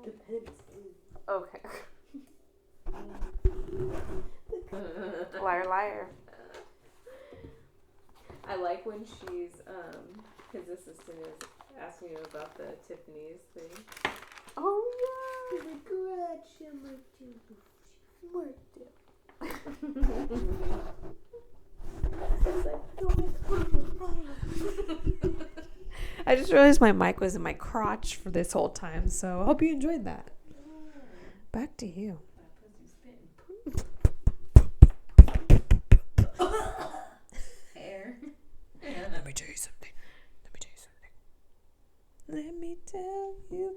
Depends. Okay. Liar, liar. I like when she's, his assistant is asking him about the Tiffany's thing. Oh, yeah. I just realized my mic was in my crotch for this whole time, so I hope you enjoyed that. Back to you. Hair. Let me tell you something. Let me tell you.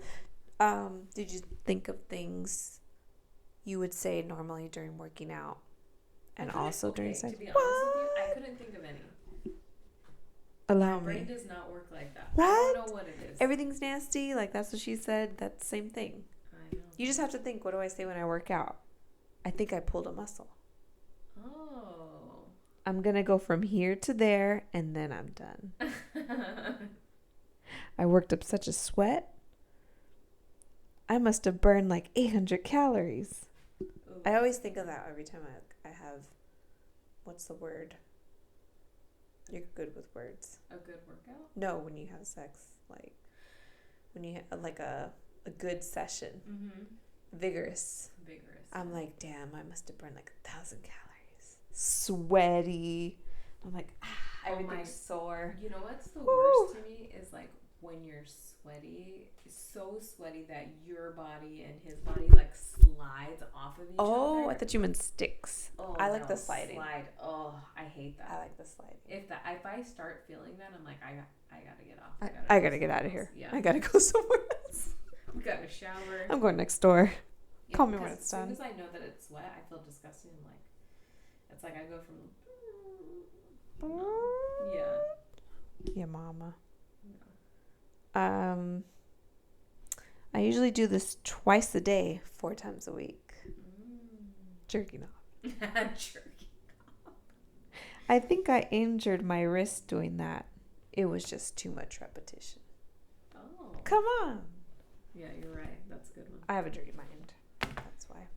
Did you think of things you would say normally during working out and also during sex? To be honest with you, I couldn't think of any. Allow My brain me. does not work like that. What? I don't know what it is. Everything's nasty. Like, that's what she said. That's the same thing. I know. You just have to think, what do I say when I work out? I think I pulled a muscle. Oh. I'm going to go from here to there, and then I'm done. I worked up such a sweat. I must have burned like 800 calories. Ooh. I always think of that every time I have, what's the word? You're good with words. A good workout? No, when you have sex, like when you have like a good session, vigorous. I'm like, damn, I must have burned like 1,000 calories. Sweaty. I'm like, everything's sore. You know what's the worst to me is like when you're sweaty, so sweaty that your body and his body like slides off of each other. Oh, I thought you meant sticks. Oh, I like the sliding. Slide. Oh, I hate that. I like the sliding. If I start feeling that, I'm like, I gotta get off. I gotta get out of here. Yeah. I gotta go somewhere else. We got a shower. I'm going next door. Yeah, Call me when it's done. As soon as I know that it's wet, I feel disgusting. I'm like, it's like I go from. Yeah. Yeah, mama. No. I usually do this twice a day, 4 times a week. Jerking off. Jerking off. I think I injured my wrist doing that. It was just too much repetition. Oh. Come on. Yeah, you're right. That's a good one. I have a dirty mind. That's why.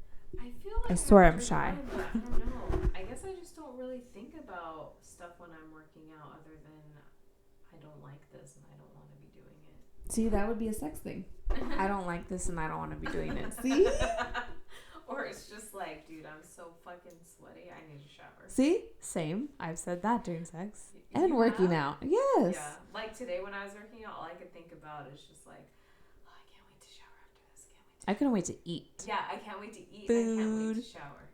I feel like I swear I'm dirty shy. mind, but I don't know. I guess I just don't really think about stuff when I'm working out other than I don't like this and I don't want to be doing it. See, that would be a sex thing. I don't like this and I don't want to be doing it. See? Or it's just like, dude, I'm so fucking sweaty. I need a shower. See? Same. I've said that during sex. You And working have? out. Yes. Yeah. Like today when I was working out, all I could think about is just like, oh, I can't wait to shower after this. I couldn't wait to eat. Yeah, I can't wait to eat. Food. I can't wait to shower.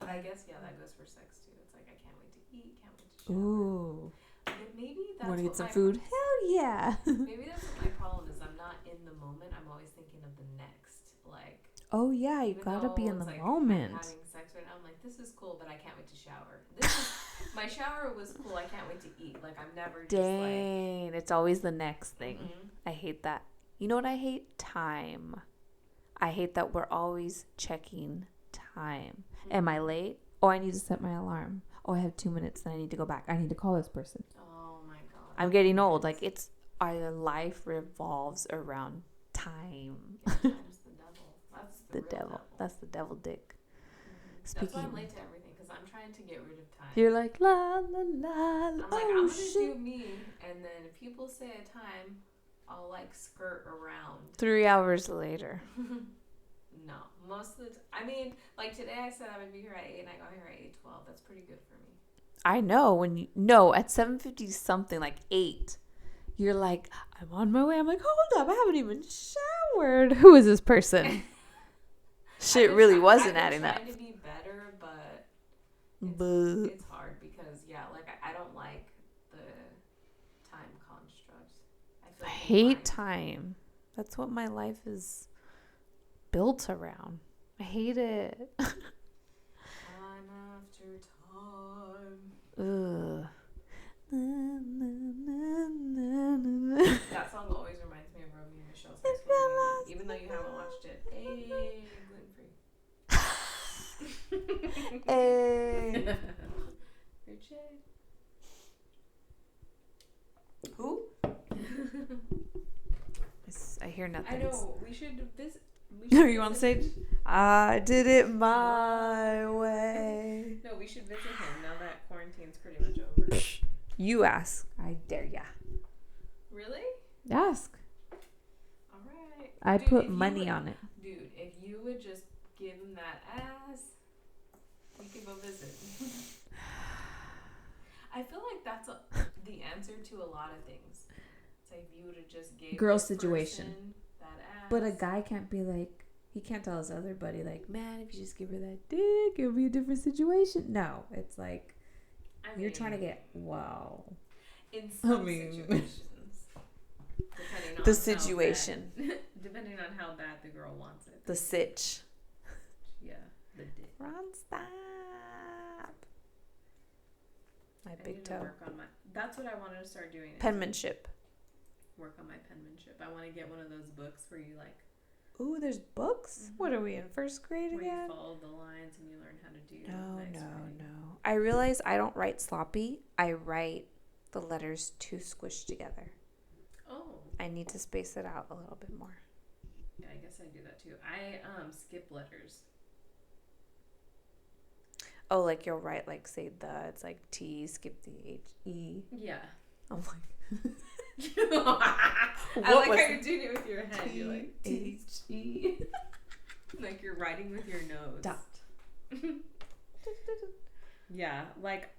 But I guess, yeah, that goes for sex too. It's like, I can't wait to eat, can't wait to shower. Ooh. But maybe that's Want to get what some my food? Hell yeah. maybe that's what my problem is. I'm not in the moment. I'm always thinking of the next. Like, Oh, yeah. You even gotta be though in the it's like moment. I'm having sex right now. I'm like, this is cool, but I can't wait to shower. This is my shower was cool. I can't wait to eat. Like, I'm never just like. Dang. It's always the next thing. Mhm. I hate that. You know what I hate? Time. I hate that we're always checking time. Am I late? Oh, I need to set my alarm. Oh, I have 2 minutes and I need to go back. I need to call this person. Oh my god. I'm getting old. Like, our life revolves around time. Yeah, time's the devil. That's the real devil. That's the devil dick. That's why Speaking. I'm late to everything because I'm trying to get rid of time. You're like, la, la, la. I'm like, Oh, I'm gonna shit. do me, and then if people say a time, I'll like skirt around. 3 hours later. No, most of the I mean, like today I said I would be here at 8 and I got here at 8:12. That's pretty good for me. I know no, at 7:50 something, like 8, you're like, I'm on my way. I'm like, hold up, I haven't even showered. Who is this person? Shit really wasn't adding up. I'm trying to be better, but But it's hard because like I don't like the time construct. I hate time. That's what my life is built around. I hate it. Time after time. Ugh. That song always reminds me of Romeo and Michelle's High School Reunion, even though you haven't watched it. Hey, gluten free. Hey. Richard. Who? I I hear nothing. I know. We should visit. Are you on stage? I did it my way. No, we should visit him now that quarantine's pretty much over. You ask. I dare ya. Really? Ask. All right. I put money on it. Dude, if you would just give him that ass, we could go visit. I feel like that's the answer to a lot of things. It's like if you would have just gave girl situation that ass. But a guy can't be like, he can't tell his other buddy like, man, if you just give her that dick, it'll be a different situation. No, it's like, you're trying to get in some situations. Depending on the situation. Depending on how bad the girl wants it. The sitch. Yeah, the dick. Ron, stop. My big toe. That's what I wanted to start doing. Penmanship. Work on my penmanship. I want to get one of those books where you like. Ooh, there's books? Mm-hmm. What are we in first grade where again? Where you follow the lines and you learn how to do nice writing. No. I realize I don't write sloppy. I write the letters too squished together. Oh. I need to space it out a little bit more. Yeah, I guess I do that too. I skip letters. Oh, like you'll write like say it's like T, skip the H, E. Yeah. I'm like. I like how you're doing it with your head. You're like H-E. Like you're writing with your nose. Dot. Yeah, like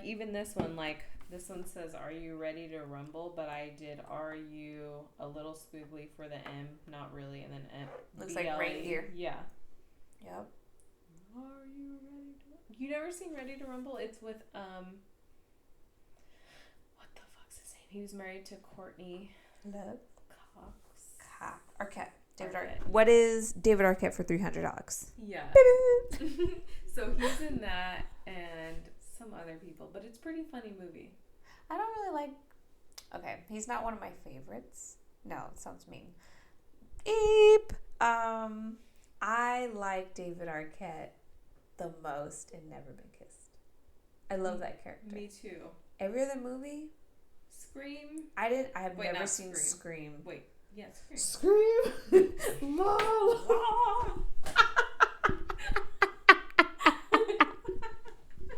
even this one, like this one says, "Are you ready to rumble?" But I did "Are you" a little squiggly for the M, not really, and then M. Looks like reindeer. Yeah. Yep. Are you ready to? You never seen Ready to Rumble? It's with what the fuck's his name? He was married to Courtney Love Cox. Arquette. David Arquette. What is David Arquette for $300? Yeah. So he's in that and some other people, but it's a pretty funny movie. I don't really like. Okay, he's not one of my favorites. No, it sounds mean. Eep. I like David Arquette the most in Never Been Kissed. I love that character. Me too. Every other movie? Scream? I have never seen Scream. Wait, yeah, Scream. Scream! La, la.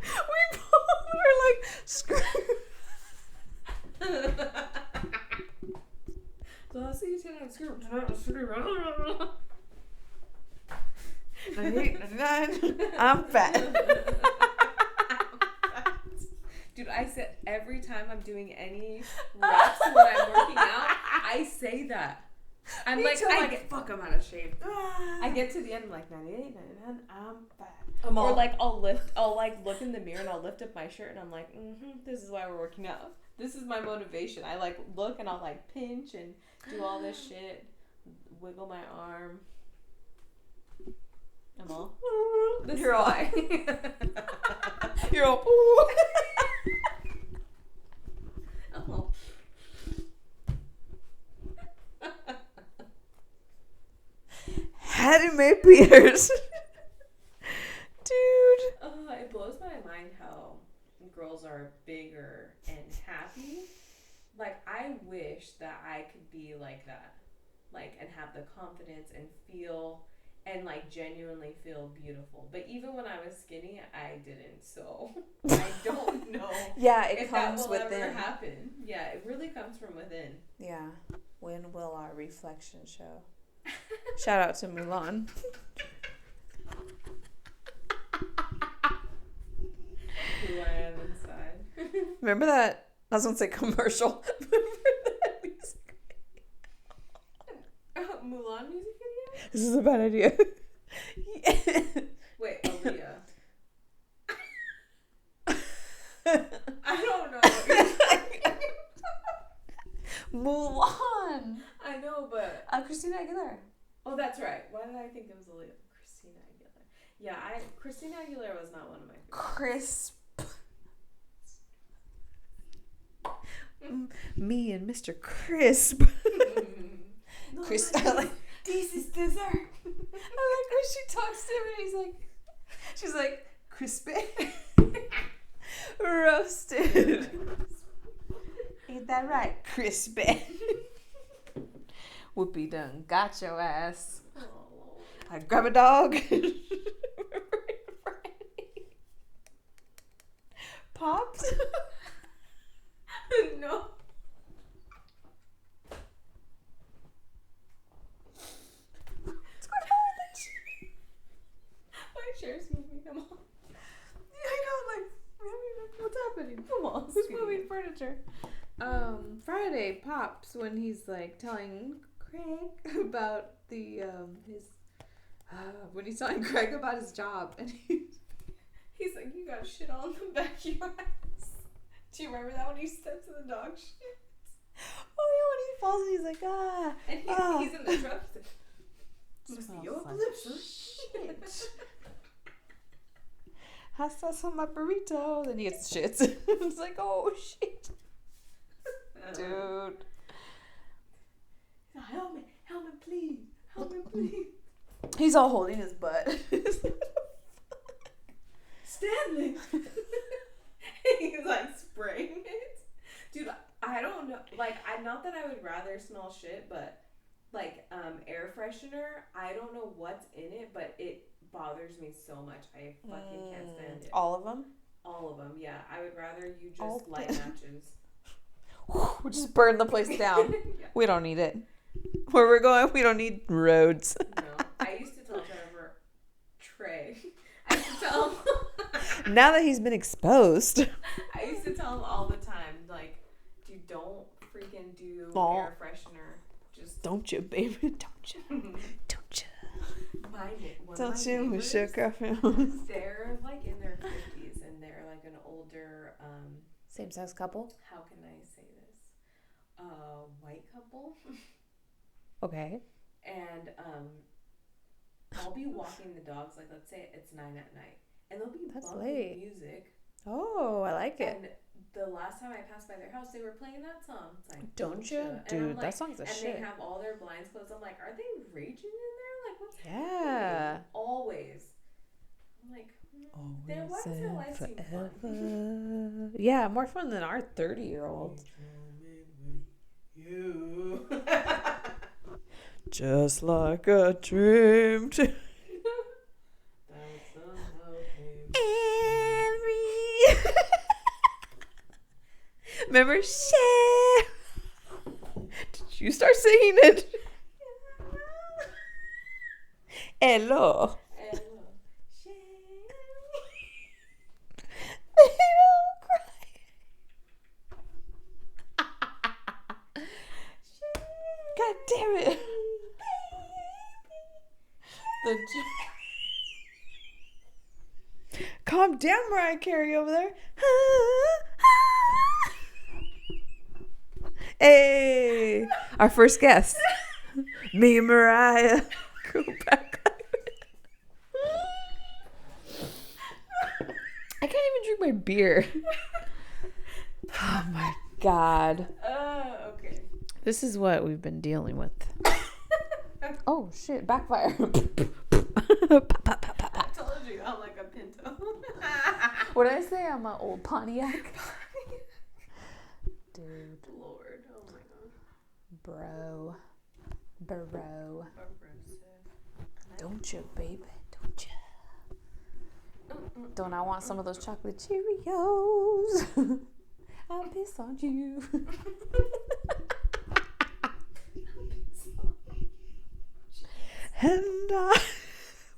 We both were like, Scream! So I'll see you tonight. Scream. 98, 99. I'm fat. Dude, I said every time I'm doing any reps when I'm working out, I say that. I'm Me like, too, fuck, I'm out of shape. I get to the end, I'm like, 98, 99, I'm fat. Or like, I'll like look in the mirror and I'll lift up my shirt and I'm like, this is why we're working out. This is my motivation. I like look and I'll like pinch and do all this shit, wiggle my arm. I'm all. You're all. You're all. Oh. Hattie Mae Peters. Dude. It blows my mind how girls are bigger and happy. Like, I wish that I could be like that. Like, and have the confidence and feel, and like genuinely feel beautiful. But even when I was skinny, I didn't. So I don't know. Yeah, it if comes that will within. ever happen. Yeah, it really comes from within. Yeah. When will our reflection show? Shout out to Mulan. Who I am inside. Remember that? I was gonna say commercial. Remember that music video? Mulan music video? This is a bad idea. Wait, Aaliyah. I don't know what you're saying. Mulan. I know, but Christina Aguilera. Oh, that's right. Why did I think it was Aaliyah? Christina Aguilera. Yeah, Christina Aguilera was not one of my favorites. Crisp. Me and Mr. Crisp. No, this is dessert. I like when she talks to him and she's like, crispy. Roasted. Ain't that right, Crispy? Whoopi done got your ass. Oh. I'd grab a dog. Pops? No. What's going on with that chair? My chair's moving. Come on. Yeah, I know, like, what's happening? Come on. Who's moving furniture? Friday, Pops, when he's like telling Craig about the when he's telling Craig about his job, and he's like, you got shit all in the back of your ass. Do you remember that when he steps in the dog shit? Oh yeah, when he falls and he's like, ah. And he's in the truck. Must be your Like shit. Hot sauce on my burrito. Then he gets the shits. It's like, oh shit. Dude. Help me, please. Help me, please. He's all holding his butt. Stanley. He's like spraying it. Dude, I don't know. Like, not that I would rather smell shit, but like air freshener, I don't know what's in it, but it bothers me so much. I fucking can't stand it. All of them? All of them, yeah. I would rather you just light matches. We just burn the place down. Yeah. We don't need it. Where we're going, we don't need roads. No. I used to tell Trey. I used to tell him. Now that he's been exposed. I used to tell him all the time, like, dude, don't freaking do air freshener. Just don't you, baby? Don't you? Don't you? Mind it. Don't you? We shook our They're like in their 50s, and they're like an older same-sex couple. How can I say this? White couple. Okay. And I'll be walking the dogs, like, let's say it's 9 at night, and they'll be bumping music. Oh, I like it. And the last time I passed by their house, they were playing that song. It's like, don't you? Dude, that song's a shit. And they have all their blinds closed. I'm like, are they raging in there? Like, what's happening? Always. I'm like, why is their life seem fun? Yeah, more fun than our 30-year-old. You. Just like a dream. Remember, share. Did you start singing it? Hello. God damn it. Calm down, Mariah Carey over there. Hey, our first guest. Me and Mariah. Go back. I can't even drink my beer. Oh my God. Okay. This is what we've been dealing with. Oh shit, backfire. I told you I'm like a Pinto. What did I say? I'm an old Pontiac. Dude. Lord, oh my God. Bro. Don't you, baby? Don't you? Don't I want some of those chocolate Cheerios? I'll piss on you. And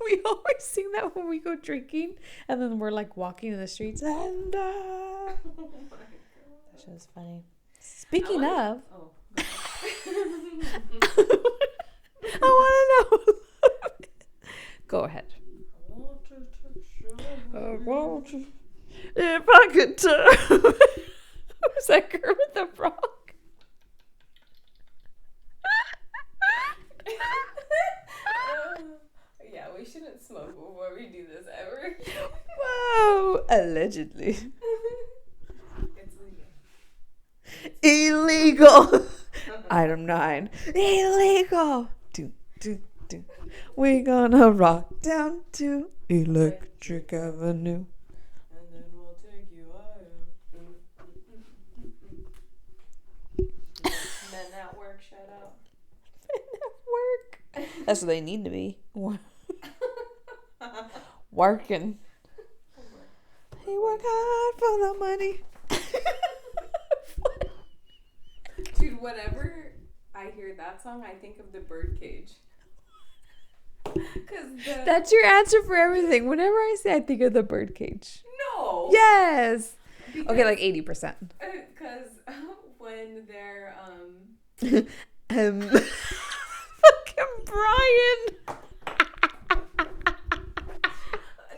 we always sing that when we go drinking, and then we're like walking in the streets. And oh my God. That show's funny. Speaking of, I want to know. Go ahead. I want to. If I could turn. Was that Kermit the Frog? Yeah, we shouldn't smoke before we do this ever. Whoa, allegedly. It's legal. Illegal. Item 9. Illegal. Do. We gonna rock down to Electric Avenue. And then we'll take you higher. at work, shout out. Men at work. That's what they need to be. Working. They work hard for the money. Dude, whenever I hear that song, I think of the Birdcage. That's your answer for everything. Whenever I say I think of the Birdcage. No. Yes. Because, okay, like 80%. Because when they're fucking Brian.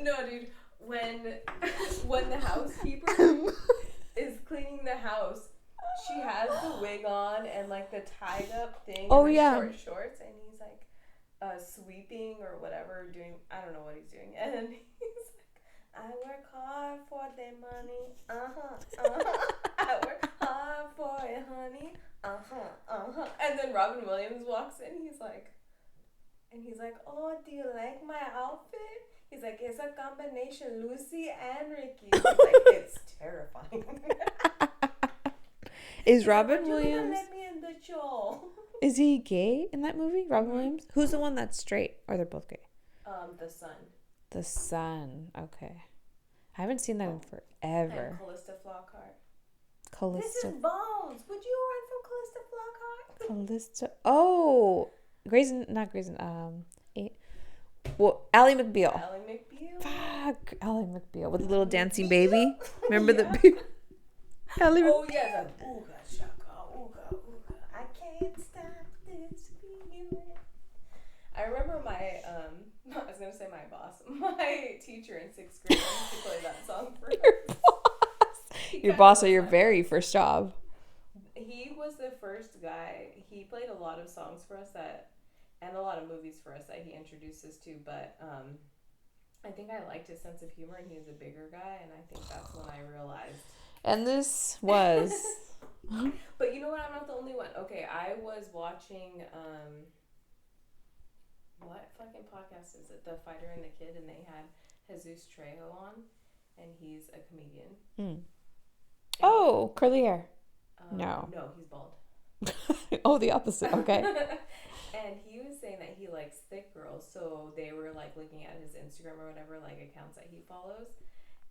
No, dude. When the housekeeper is cleaning the house, she has the wig on and like the tied up thing. Oh, and the yeah. Short shorts, and he's like sweeping or whatever, doing, I don't know what he's doing, and he's like, I work hard for the money, I work hard for it, honey, and then Robin Williams walks in, he's like, oh, do you like my outfit? He's like, it's a combination, Lucy and Ricky. He's like, it's terrifying. Is Robin Williams? Let me in the show. Is he gay in that movie, Robin Williams? Who's the one that's straight? Or they're both gay? The son. The son. Okay. I haven't seen that in forever. And Callista Flockhart. Callista. This is Bones. Would you run from Callista Flockhart? Callista. Oh, not Grayson. Ally McBeal. Ally McBeal. Fuck, Ally McBeal with the little dancing baby. Remember the baby? Ally Oh yeah, the ooga shaka, ooga ooga. I can't stop this feeling. I remember my I was gonna say my boss, my teacher in 6th grade used to play that song for us. Your boss or your very first job. He was the first guy. He played a lot of songs for us and a lot of movies for us that he introduced us to, but I think I liked his sense of humor, and he was a bigger guy, and I think that's when I realized. And this was. But you know what? I'm not the only one. Okay, I was watching what fucking podcast is it? The Fighter and the Kid, and they had Jesus Trejo on, and he's a comedian. Mm. Oh, curly hair. No, he's bald. Oh, the opposite. Okay. And he was saying that he likes thick girls, so they were like looking at his Instagram or whatever, like accounts that he follows,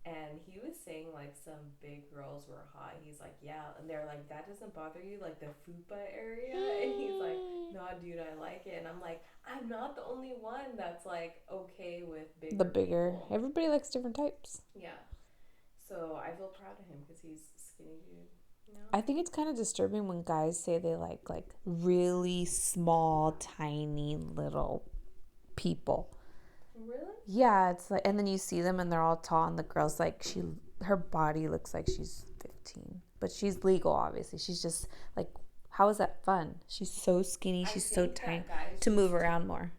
and he was saying like some big girls were hot. He's like, yeah, and they're like, that doesn't bother you, like the fupa area? And he's like, no, dude, I like it. And I'm like, I'm not the only one that's like okay with bigger. The bigger. People. Everybody likes different types. Yeah. So I feel proud of him because he's skinny dude. You know? I think it's kind of disturbing when guys say they like really small, tiny little people. Really? Yeah, it's like, and then you see them and they're all tall, and the girl's like, her body looks like she's 15, but she's legal, obviously. She's just like, how is that fun? She's so skinny, she's so tiny to move around more.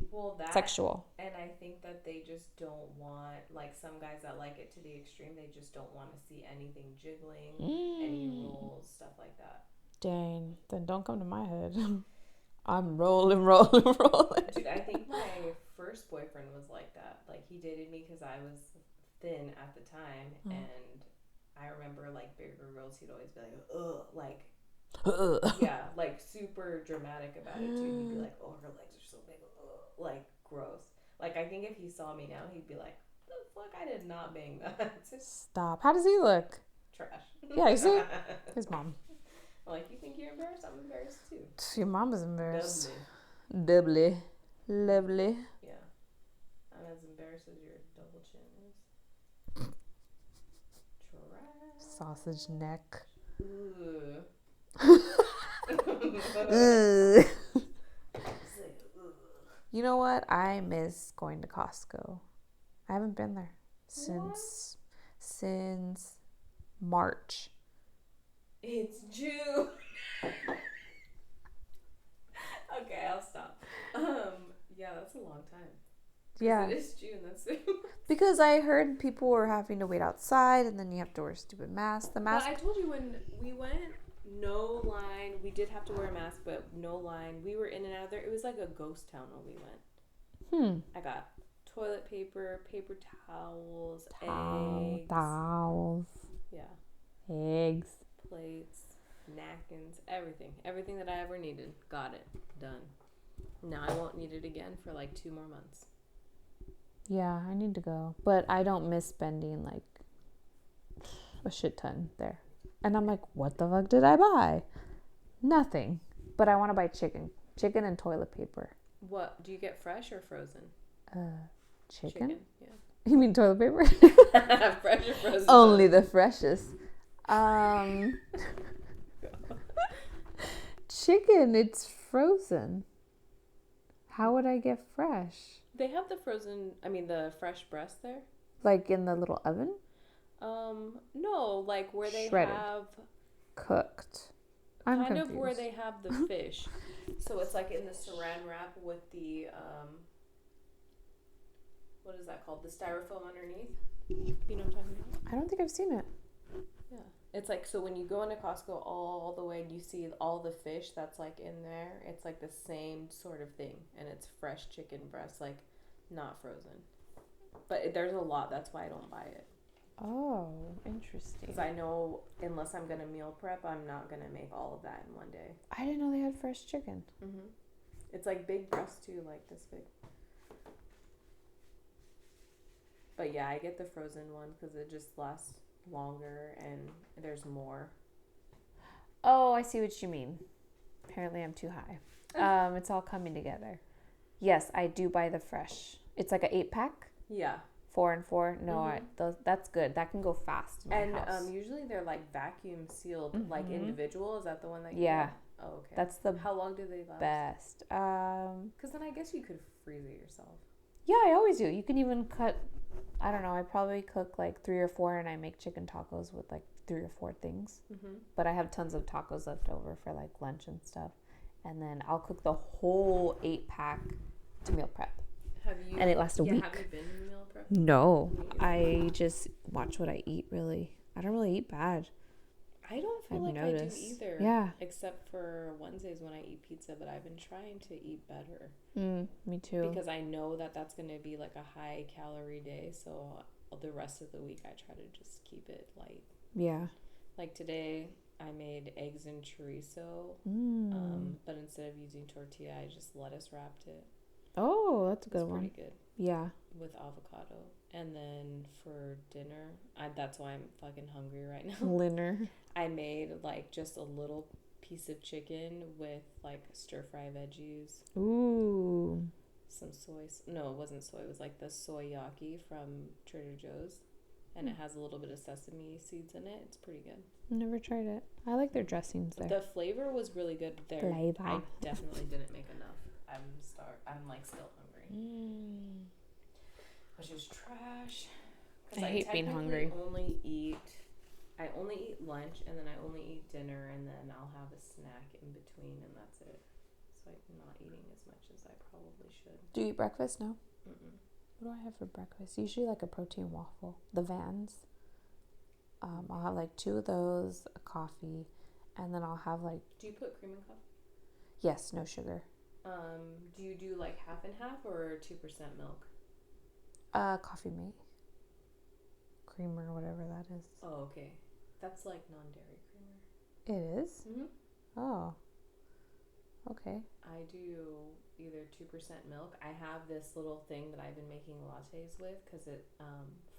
Well, that sexual. And I think that they just don't want, like some guys that like it to the extreme, they just don't want to see anything jiggling, any rolls, stuff like that. Dang, then don't come to my head. I'm rolling. Dude, I think my first boyfriend was like that. Like, he dated me because I was thin at the time, and I remember, like, bigger girls, he'd always be like, ugh, like, yeah, like, super dramatic about it, too. He'd be like, oh, her legs are so big, ugh, like, gross. Like, I think if he saw me now, he'd be like, the fuck, I did not bang that. Stop. How does he look? Trash. Yeah, you see? His mom. Like, you think you're embarrassed? I'm embarrassed, too. Your mom is embarrassed. Doubly. Lovely. Yeah. I'm as embarrassed as your double chin is. Trash. Sausage neck. Ooh. You know what? I miss going to Costco. I haven't been there since March. It's June. Okay, I'll stop. Yeah, that's a long time. Yeah. It is June, that's it. Because I heard people were having to wait outside, and then you have to wear a stupid mask. The mask. But I told you when we went, no line. We did have to wear a mask, but no line. We were in and out of there. It was like a ghost town when we went. I got toilet paper, paper towels, eggs. Towels. Yeah. Eggs. Plates. napkins, everything that I ever needed. Got it, done. Now I won't need it again for like 2 more months. Yeah, I need to go, but I don't miss spending like a shit ton there. And I'm like, what the fuck did I buy? Nothing. But I want to buy chicken and toilet paper. What do you get, fresh or frozen? Chicken. Yeah. You mean toilet paper? Fresh or frozen? Only the freshest. Chicken, it's frozen. How would I get fresh? They have the fresh breast there. Like in the little oven? No, like where they Shredded. have cooked. I'm kind confused. Of where they have the fish. So it's like in the saran wrap with the what is that called? The styrofoam underneath. You know what I'm talking about? I don't think I've seen it. Yeah. It's like, so when you go into Costco all the way and you see all the fish that's like in there, it's like the same sort of thing. And it's fresh chicken breast, like not frozen. But there's a lot. That's why I don't buy it. Oh, interesting. Because I know unless I'm going to meal prep, I'm not going to make all of that in one day. I didn't know they had fresh chicken. Mm-hmm. It's like big breast too, like this big. But yeah, I get the frozen one because it just lasts longer and there's more. Oh, I see what you mean. Apparently I'm too high. It's all coming together. Yes, I do buy the fresh. It's like an 8-pack. Yeah. 4 and 4. No, that's good. That can go fast in my house. Usually they're like vacuum sealed, like individual. Is that the one that you get? Oh, okay. That's the How long do they last? Best. Because then I guess you could freeze it yourself. Yeah, I always do. You can even cut, I don't know, I probably cook like 3 or 4 and I make chicken tacos with like 3 or 4 things. Mm-hmm. But I have tons of tacos left over for like lunch and stuff. And then I'll cook the whole 8-pack to meal prep. And it lasts a week. Have you been in meal prep? No. I just watch what I eat, really. I don't really eat bad. I don't feel like I do either. Yeah. Except for Wednesdays when I eat pizza, but I've been trying to eat better. Me too. Because I know that that's going to be like a high calorie day, so the rest of the week I try to just keep it light. Yeah. Like today, I made eggs and chorizo, but instead of using tortilla, I just lettuce wrapped it. Oh, that's a good one. Pretty good. Yeah. With avocado. And then for dinner, that's why I'm fucking hungry right now. Dinner. I made like just a little piece of chicken with like stir fry veggies. Ooh. Some soy. No, it wasn't soy. It was like the soyaki from Trader Joe's. And it has a little bit of sesame seeds in it. It's pretty good. Never tried it. I like their dressings there. The flavor was really good there. Flavor. I definitely didn't make enough. I'm like still hungry. Which is trash. I hate being hungry. I only eat lunch and then I only eat dinner and then I'll have a snack in between and that's it. So I'm not eating as much as I probably should. Do you eat breakfast? No. Mm-mm. What do I have for breakfast? Usually like a protein waffle. The Vans. I'll have like 2 of those, a coffee, and then I'll have like. Do you put cream in coffee? Yes, no sugar. Do you do like half and half or 2% milk? Coffee mate. Creamer, whatever that is. Oh, okay. That's like non-dairy creamer. It is? Mm-hmm. Oh. Okay. I do either 2% milk. I have this little thing that I've been making lattes with because it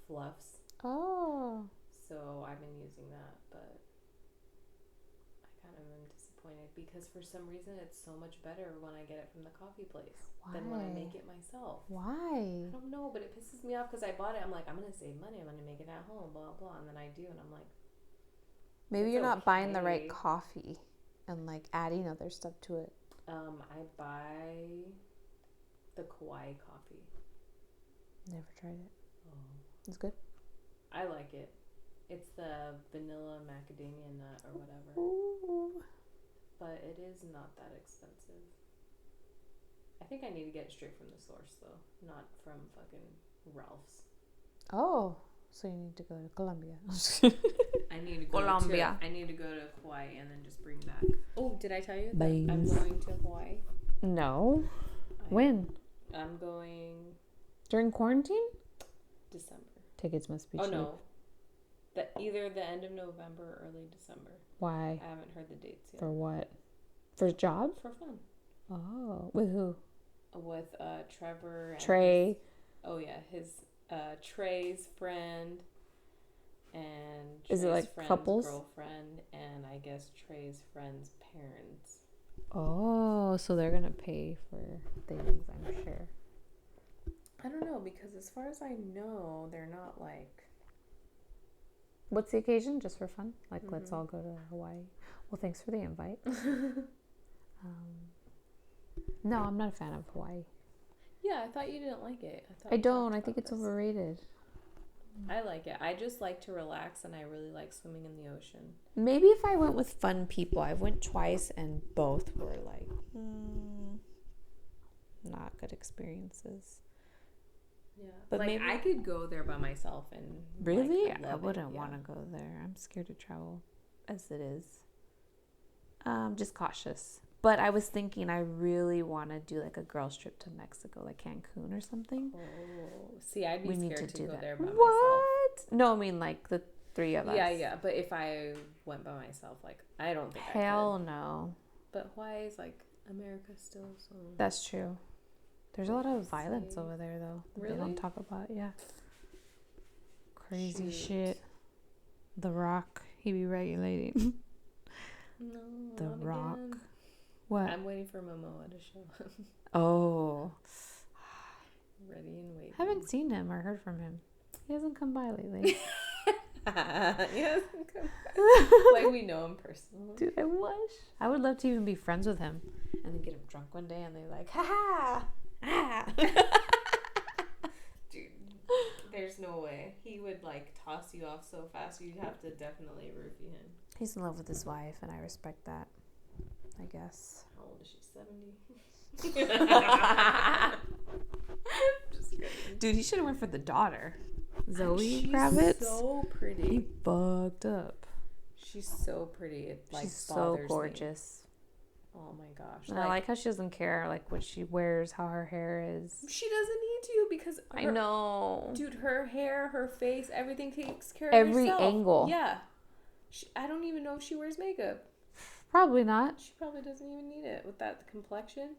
fluffs. Oh. So I've been using that, but I kind of am disappointed because for some reason it's so much better when I get it from the coffee place than when I make it myself. Why? I don't know, but it pisses me off because I bought it. I'm like, I'm going to save money. I'm going to make it at home, blah, blah. And then I do, and I'm like, maybe you're not buying the right coffee and like adding other stuff to it. I buy the Kauai coffee. Never tried it. Oh. It's good? I like it. It's the vanilla macadamia nut or whatever. Ooh. But it is not that expensive. I think I need to get it straight from the source, though. Not from fucking Ralph's. Oh. So you need to go to Colombia. I need to go to Hawaii and then just bring back. Oh, did I tell you that I'm going to Hawaii? No. When? I'm going during quarantine? December. Tickets must be cheap. Oh no. Either the end of November or early December. Why? I haven't heard the dates yet. For what? For a job? For fun. Oh, with who? With Trevor. And Trey. His Trey's friend and Is it like couples? Girlfriend and I guess Trey's friend's parents. Oh, so they're gonna pay for things, I'm sure. I don't know, because as far as I know, they're not like. What's the occasion? Just for fun? Like, let's all go to Hawaii. Well, thanks for the invite. No, I'm not a fan of Hawaii. Yeah, I thought you didn't like it. I don't. I think it's overrated. I like it. I just like to relax, and I really like swimming in the ocean. Maybe if I went with fun people. I went twice, and both were like, not good experiences. Yeah, but like maybe I could go there by myself and really, I wouldn't want to go there. I'm scared to travel, as it is. Just cautious. But I was thinking I really want to do like a girls trip to Mexico, like Cancun or something. Oh, see, I'd be scared to go there by myself. What? No, I mean like the three of us. Yeah. But if I went by myself, like I don't think Hell I could. no. But Hawaii is like America still, so. That's true. There's a lot of violence over there, though. That They don't talk about, yeah. Crazy shit. The Rock, he be regulating. No, The Rock. Again. What? I'm waiting for Momoa to show up. Oh. Ready and waiting. I haven't seen him or heard from him. He hasn't come by lately. He hasn't come by. Like we know him personally. Dude, I wish. I would love to even be friends with him. And then get him drunk one day and they're like, ha ha. Dude, there's no way. He would like toss you off so fast. You'd have to definitely roofie him. He's in love with his wife, and I respect that. I guess. How old is she? 70? Just kidding. Dude, he should have went for the daughter. Zoe Kravitz. So pretty. He fucked up. She's so pretty. It like she's so gorgeous. Me. Oh my gosh. And I like how she doesn't care like what she wears, how her hair is. She doesn't need to because I know. Dude, her hair, her face, everything takes care of every herself. Angle. Yeah. I don't even know if she wears makeup. Probably not. She probably doesn't even need it with that complexion.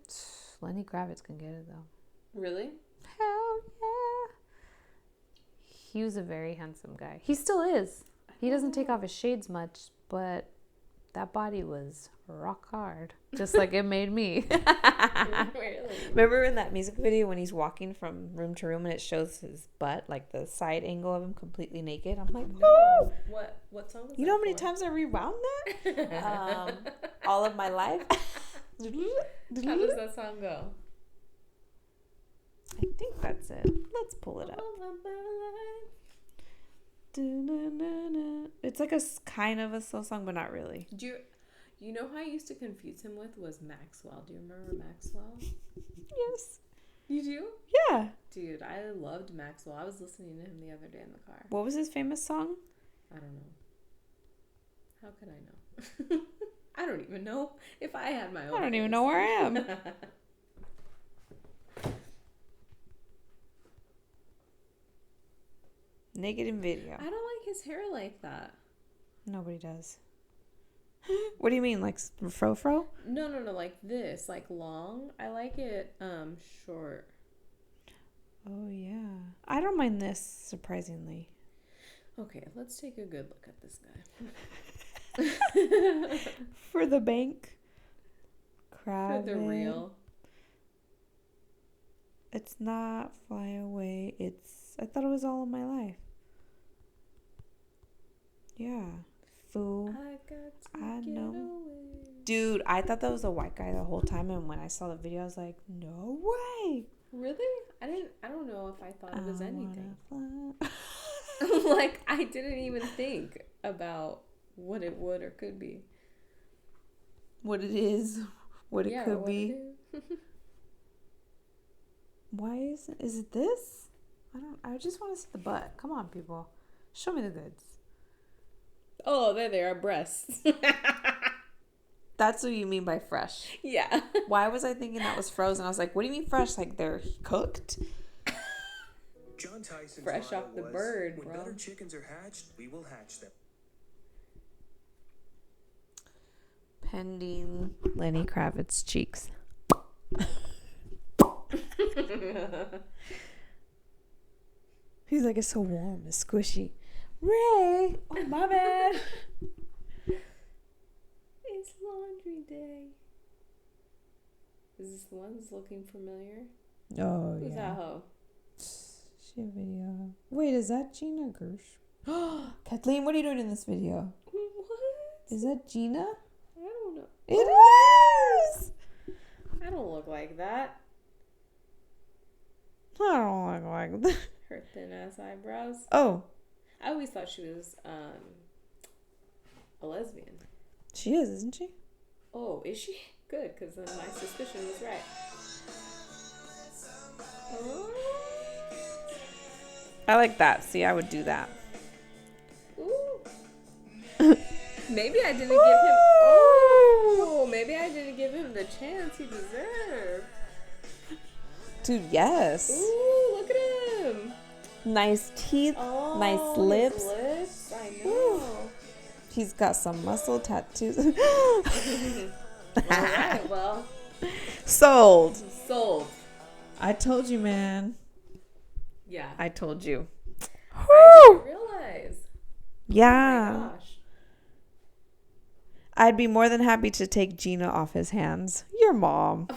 Lenny Kravitz can get it though. Really? Hell yeah. He was a very handsome guy. He still is. He doesn't take off his shades much, but that body was rock hard. Just like it made me. Really? Remember in that music video when he's walking from room to room and it shows his butt, like the side angle of him completely naked? I'm like, no. What song was you know how many times I rewound that? All of my life. How does that song go? I think that's it. Let's pull it up. It's like a kind of a slow song, but not really. You know who I used to confuse him with was Maxwell. Do you remember Maxwell? Yes. You do? Yeah. Dude, I loved Maxwell. I was listening to him the other day in the car. What was his famous song? I don't know. How could I know? I don't even know if I had my own. I don't even know where I am. Naked in video. I don't like his hair like that. Nobody does. What do you mean, like fro? No, like this, like long. I like it short. Oh yeah, I don't mind this surprisingly. Okay, let's take a good look at this guy. For the bank. For the real. It's not Fly Away. I thought it was All of My Life. Yeah. Fool. I know. Away. Dude, I thought that was a white guy the whole time, and when I saw the video I was like, no way. Really? I don't know if I thought it was anything. Like I didn't even think about what it would or could be. What it is, what it could be. Why is it this? I just want to see the butt. Come on, people. Show me the goods. Oh, there they are, breasts. That's what you mean by fresh. Yeah. Why was I thinking that was frozen? I was like, what do you mean fresh? Like they're cooked? John Tyson's fresh off the bird, when bro. better chickens are hatched, we will hatch them. Pending Lenny Kravitz cheeks. He's like, it's so warm, it's squishy. Ray, oh my bad. It's laundry day. Is this the one that's looking familiar? Oh, Who's that hoe? She a video. Wait, is that Gina Gersh? Kathleen, what are you doing in this video? What? Is that Gina? I don't know. It is! I don't look like that. I don't look like that. Her thin ass eyebrows. Oh. I always thought she was a lesbian. She is, isn't she? Oh, is she? Good, because then my suspicion was right. I like that. See, I would do that. Ooh. Maybe I didn't give him. Oh, maybe I didn't give him the chance he deserved. Dude, yes. Ooh, look at him. Nice teeth, Oh, nice lips. his lips. I know. He's got some muscle tattoos. All right, well. Sold. Sold. I told you, man. Yeah. I told you. I didn't realize. Yeah. Oh my gosh. I'd be more than happy to take Gina off his hands. Your mom.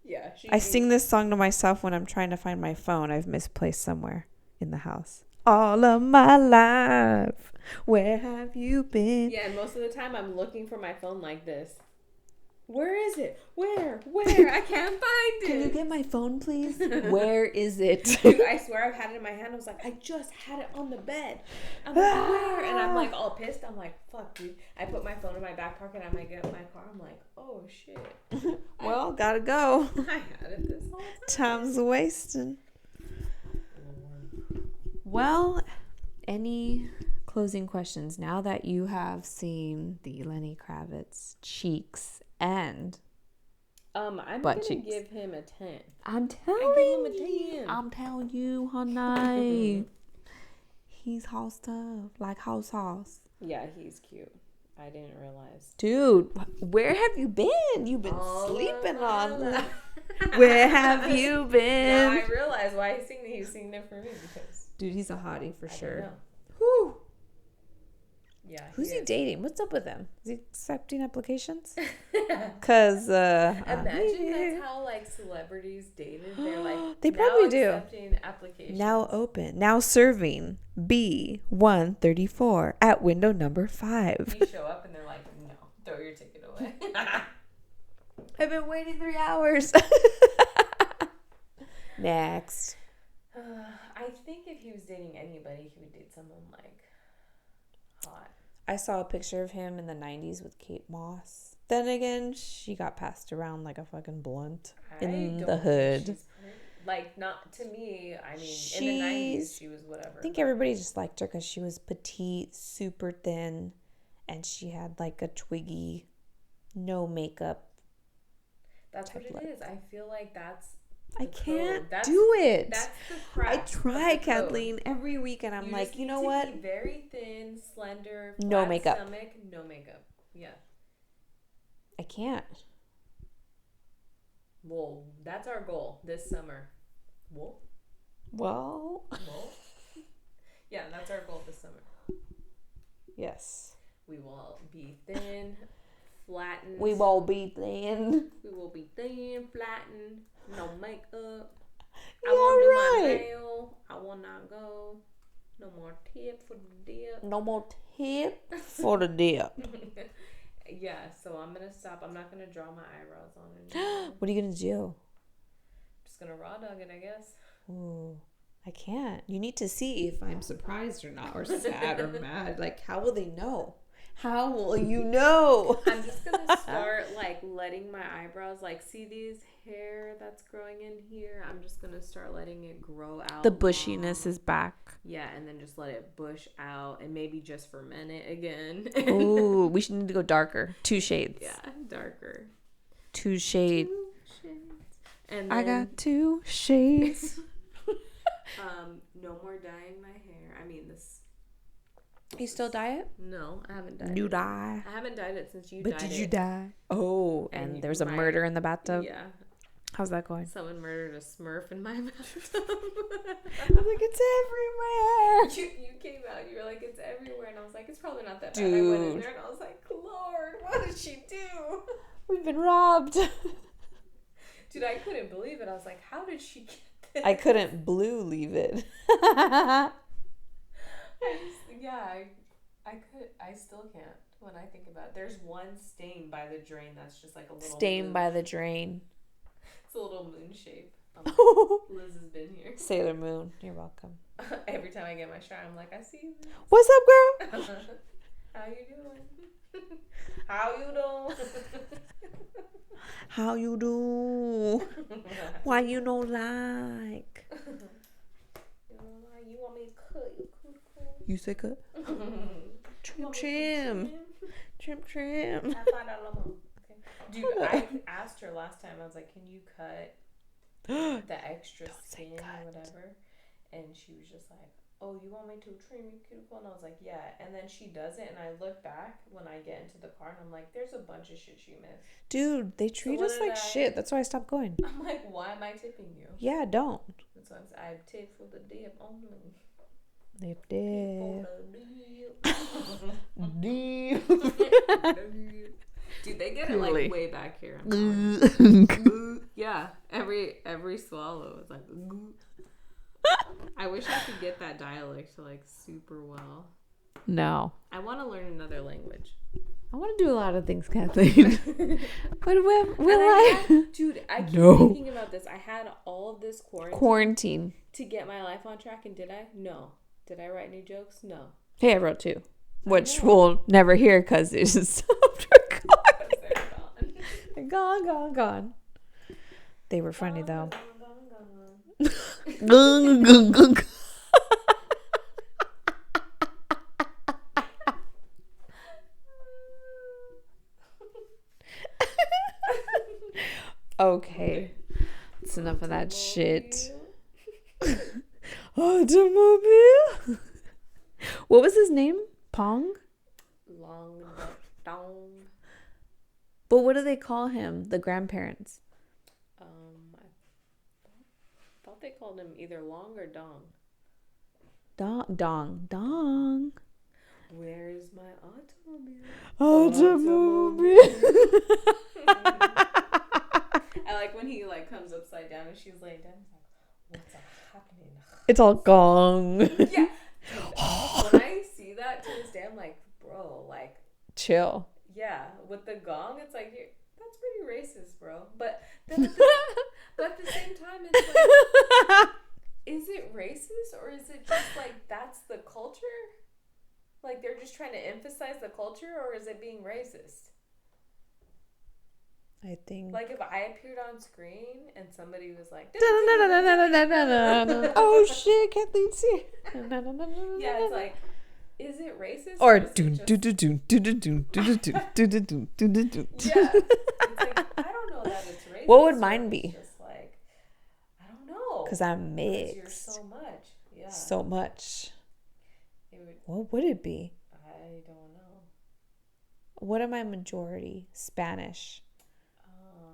Yeah. I sing this song to myself when I'm trying to find my phone I've misplaced somewhere in the house. All of my life, where have you been? Yeah, and most of the time I'm looking for my phone like this. Where is it? Where? I can't find it. Can you get my phone, please? Where is it? Dude, I swear I've had it in my hand. I was like, I just had it on the bed. I'm like, where? And I'm like all pissed. I'm like, fuck, dude. I put my phone in my back pocket. I might get in my car. I'm like, oh, shit. Well, gotta go. I had it this whole time. Time's wasting. Well, any closing questions now that you have seen the Lenny Kravitz cheeks and I'm butt gonna cheeks? give him a 10. I'm telling you, I'm telling you, honey. He's hot stuff, like house sauce. Yeah, he's cute. I didn't realize. Dude, where have you been? You've been sleeping on that. Where have you been? Now I realize why he's singing it for me because. Dude, he's a hottie for sure. Whew. Yeah. Who's he dating? What's up with him? Is he accepting applications? Because imagine that's how like celebrities dated. They're like they probably do. Accepting applications. Now open. Now serving. B134 at window number 5. You show up and they're like, no, throw your ticket away. I've been waiting 3 hours. Next. I think if he was dating anybody, he would date someone like hot. I saw a picture of him in the 90s with Kate Moss. Then again, she got passed around like a fucking blunt in the hood. Like, not to me. I mean, in the 90s, she was whatever. I think everybody just liked her because she was petite, super thin, and she had like a twiggy, no makeup. That's what it is. I feel like that's. I can't do it. That's the crap. I try, Kathleen, every week, and I'm like, you know what? Be very thin, slender, no flat makeup. Stomach, no makeup. Yeah. I can't. Well, that's our goal this summer. Well. Yeah, that's our goal this summer. Yes. We will be thin, flattened. We will be thin. We will be thin, flattened, no makeup. Yeah, I won't do right. my nail. I will not go. No more tip for the dip. No more tip for the dip. Yeah, so I'm gonna stop. I'm not gonna draw my eyebrows on it. What are you gonna do? Just gonna raw dog it, I guess. Ooh, I can't. You need to see if I'm surprised or not, or sad or mad. Like, how will they know? How will you know? I'm just gonna start like letting my eyebrows, like, see these hair that's growing in here. I'm just gonna start letting it grow out. The bushiness is back. Yeah, and then just let it bush out, and maybe just ferment it again. Ooh, we should need to go darker. 2 shades. Yeah, darker. 2 shades. 2 shades. And then, I got 2 shades. No more dyeing my hair. I mean, this. You still dye it? No, I haven't dyed it. You dye. I haven't dyed it since you But dyed did it. you dye? Oh, and there's a murder in the bathtub? Yeah. How's that going? Someone murdered a Smurf in my bathtub. I was like, it's everywhere. You came out. You were like, it's everywhere. And I was like, it's probably not that bad. Dude. I went in there and I was like, Lord, what did she do? We've been robbed. Dude, I couldn't believe it. I was like, how did she get this? I couldn't leave it. I still can't when I think about it. There's one stain by the drain that's just like a little Stain moon. by the drain. It's a little moon shape. Liz has been here. Sailor Moon, you're welcome. Every time I get my shower, I'm like, I see you. What's up, girl? How you doing? How you doing? How you do? Why you no like? You want me to cut you? You say cut? Trim. $5 okay. Dude, I asked her last time. I was like, "Can you cut the extra skin or whatever?" And she was just like, "Oh, you want me to trim your cuticle?" And I was like, "Yeah." And then she does it, and I look back when I get into the car, and I'm like, "There's a bunch of shit she missed." Dude, they treat us like shit. That's why I stopped going. I'm like, "Why am I tipping you?" Yeah, don't. That's why I tip for the dip only. Dip. Dude, they get it like way back here. Yeah, every swallow is like. I wish I could get that dialect like super well. No. I want to learn another language. I want to do a lot of things, Kathleen. But dude, I keep No. thinking about this. I had all of this quarantine to get my life on track, and did I? No. Did I write any jokes? No. Hey, I wrote 2, which we'll never hear because it just stopped recording. They're gone. They were funny though. Okay, it's enough of that shit. Automobile. What was his name? Pong? Long dong. But what do they call him? The grandparents. I thought they called him either Long or Dong. Dong. Where's my automobile? I like when he like comes upside down and she's laying down. He's like, what's happening? It's all gong. Yeah. When I see that to this day, I'm like, bro, like, chill. Yeah, with the gong, it's like, that's pretty racist, bro. But at the same time, it's like, is it racist or is it just like that's the culture? Like they're just trying to emphasize the culture, or is it being racist? I think. Like if I appeared on screen and somebody was like, oh shit, Kathleen's here. Yeah, it's like, is it racist? Or yeah, it's like, I don't know that it's racist. What would mine be? Just like, I don't know. Because I'm mixed. You're so much. Yeah. So much. What would it be? I don't know. What am I majority? Spanish.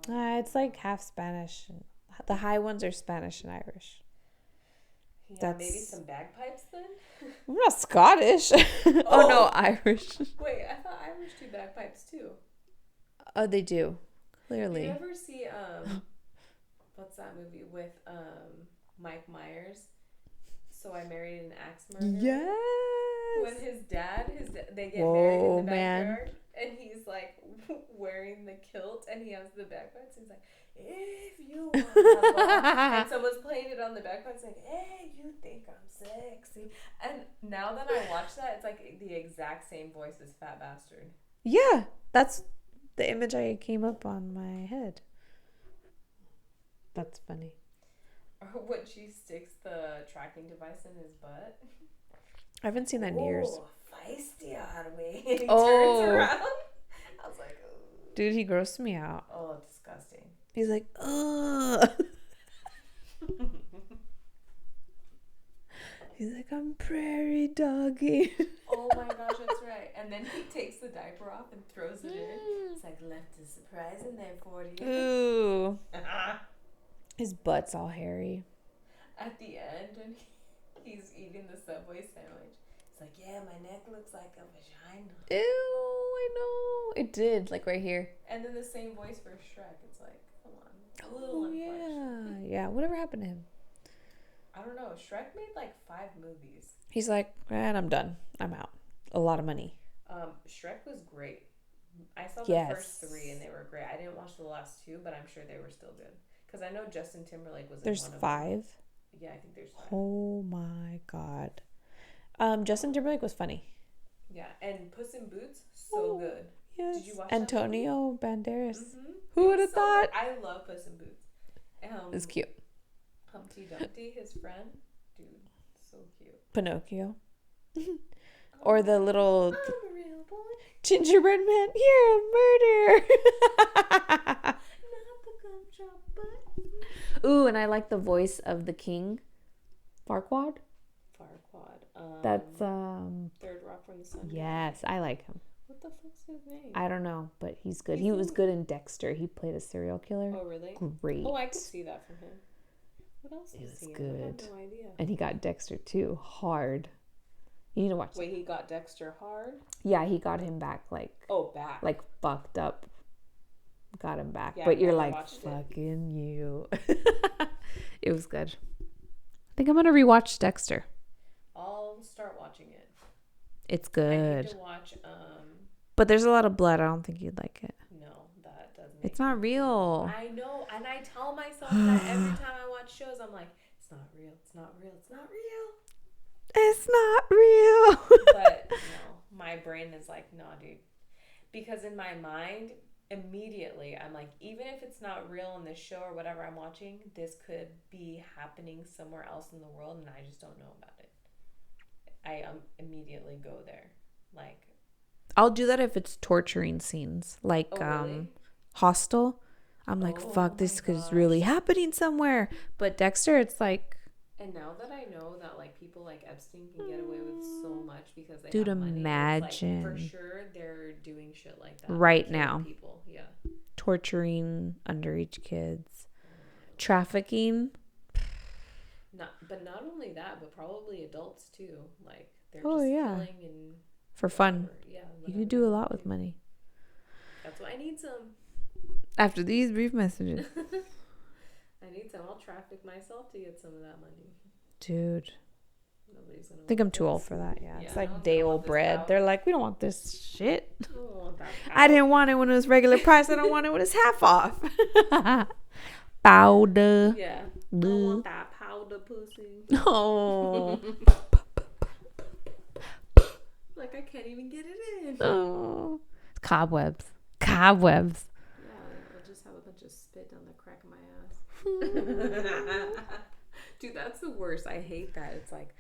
It's like half Spanish. The high ones are Spanish and Irish. Yeah, maybe some bagpipes then? I'm not Scottish. Oh no, Irish. Wait, I thought Irish do bagpipes too. Oh, they do. Clearly. Did you ever see what's that movie with Mike Myers? So I Married an Axe Murderer. Yes. When his dad, they get married in the backyard, and he's like wearing the kilt, and he has the bagpipes. He's like, "If you want," and someone's playing it on the bagpipes, like, "Hey, you think I'm sexy?" And now that I watch that, it's like the exact same voice as Fat Bastard. Yeah, that's the image I came up on my head. That's funny. Or when she sticks the tracking device in his butt. I haven't seen that in years. Feisty on me. And he turns around. I was like, oh. Dude, he grossed me out. Oh, disgusting. He's like, ugh. He's like, I'm prairie doggy. Oh my gosh, that's right. And then he takes the diaper off and throws it in. It's like, left a surprise in there for you. Ooh. His butt's all hairy. At the end, when he's eating the Subway sandwich, it's like, yeah, my neck looks like a vagina. Ew, I know. It did, like right here. And then the same voice for Shrek. It's like, come on. A little yeah. Yeah, whatever happened to him? I don't know. Shrek made like 5 movies. He's like, and I'm done. I'm out. A lot of money. Shrek was great. I saw the first 3 and they were great. I didn't watch the last 2, but I'm sure they were still good. Because I know Justin Timberlake was in There's one of 5? them. Yeah, I think there's 5. Oh my God. Justin Timberlake was funny. Yeah, and Puss in Boots, so good. Yes. Did you watch Antonio Banderas. Mm-hmm. Who would have thought? I love Puss in Boots. It's cute. Humpty Dumpty, his friend. Dude, so cute. Pinocchio. Or the little I'm a real boy. gingerbread man. You're a murderer. Not the gumdrop, but... Ooh, and I like the voice of the king. Farquaad. That's Third Rock from the Sun. Yes, I like him. What the fuck's his name? I don't know, but he's good. He was good in Dexter. He played a serial killer. Oh, really? Great. Oh, I could see that from him. What else is he? Good. I have no idea. And he got Dexter too. Hard. You need to watch. Wait, he got Dexter hard? Yeah, he got him back back. like fucked up. Got him back. Yeah, but you're I like, watched fucking you. It was good. I think I'm going to rewatch Dexter. I'll start watching it. It's I good. need to watch, But there's a lot of blood. I don't think you'd like it. no, that doesn't make It's not real. I know, and I tell myself that every time I watch shows, I'm like, it's not real, it's not real, it's not real. It's not real. But no, my brain is like, nah, dude. Because in my mind, immediately, I'm like, even if it's not real in this show or whatever I'm watching, this could be happening somewhere else in the world, and I just don't know about it. I immediately go there. Like, I'll do that if it's torturing scenes. Like, really? Hostel. I'm like, fuck, this is really happening somewhere. But Dexter, it's like... And now that I know that, like, people like Epstein can get away with so much because they Dude, have money, imagine. it's like, for sure, they're doing shit like that. Right like now. People, yeah. Torturing underage kids. Trafficking. But not only that, but probably adults too. Like, they're Oh, just yeah. killing and For fun. Yeah, You could do a lot with money. That's why I need some. After these brief messages. I need some. I'll traffic myself to get some of that money. Dude. Nobody's gonna. I think I'm too old for that. Yeah, it's no like one's day gonna want old this bread. powder. They're like, we don't want this shit. I don't want that I powder. didn't want it when it was regular price. I don't want it when it's half off. Powder. Yeah. I don't want that powder pussy. Oh. Like, I can't even get it in. Oh. Cobwebs. Cobwebs. Yeah, I'll just have a bunch of spit down the crack of my ass. Dude, that's the worst. I hate that. It's like,